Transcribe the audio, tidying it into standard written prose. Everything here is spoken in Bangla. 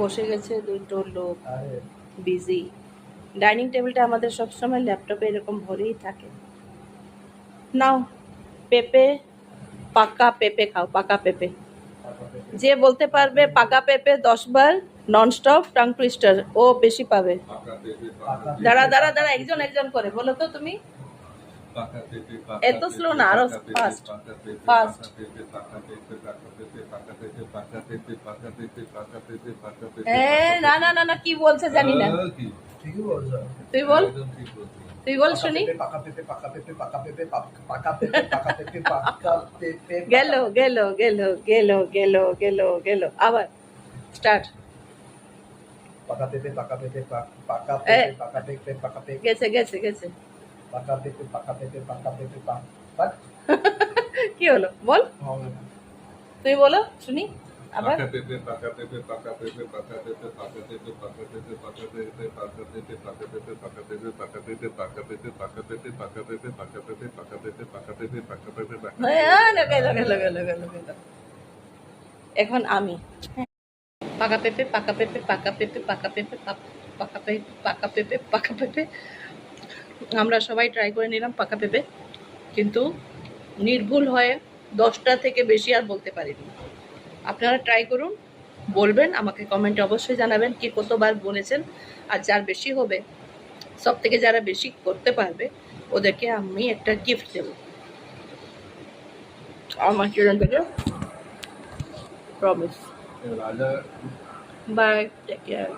বসে গেছে দুটো লোক, বিজি। ডাইনিং টেবিলটা আমাদের সবসময় ল্যাপটপে এরকম ভরেই থাকে। নাও পেঁপে, পাকা পেঁপে খাও, পাকা পেঁপে। যে বলতে পারবে পাকা পেঁপে 10 বার ননস্টপ টাং টুইস্টার, ও বেশি পাবে। দাঁড়া দাঁড়া দাঁড়া, একজন একজন করে বলো তো তুমি। এত স্লো না, আরো ফাস্ট ফাস্ট। না না না না, কি বলছে জানি না। তুই বল, তুই বল শুনি। গেল গেল গেল গেল গেল গেল গেল, আবার স্টার্ট। পাকা পেঁপে পাকা পেঁপে পাকা পেঁপে পাকা পেঁপে পাকা পেঁপে গেছে গেছে গেছে। পাকা পেঁপে পাকা পেঁপে পাকা পেঁপে কি হলো বল, তুই বলো শুনি আবার। পাকা পেঁপে পাকা পেঁপে পাকা পেঁপে পাকা পেঁপে পাকা পেঁপে পাকা পেঁপে পাকা পেঁপে পাকা পেঁপে পাকা পেঁপে পাকা পেঁপে পাকা পেঁপে পাকা পেঁপে পাকা পেঁপে পাকা পেঁপে পাকা পেঁপে পাকা পেঁপে পাকা পেঁপে পাকা পেঁপে পাকা পেঁপে। এখন আমি পাকা পেঁপে পাকা পেঁপে পাকা পেঁপে পাকা পেঁপে পাকা পেঁপে পাকা পেঁপে পাকা পেঁপে। আমরা সবাই ট্রাই করে নিলাম পাকা পেঁপে, কিন্তু নির্ভুল হয়ে 10টা থেকে বেশি আর বলতে পারিনি। আপনারা ট্রাই করুন, বলবেন আমাকে কমেন্টে, অবশ্যই জানাবেন কি কতবার বলেছেন। আর যার বেশি হবে, সব থেকে যারা বেশি করতে পারবে ওদেরকে আমি একটা গিফট দেব আমার চ্যানেল থেকে, প্রমিস। By, take care.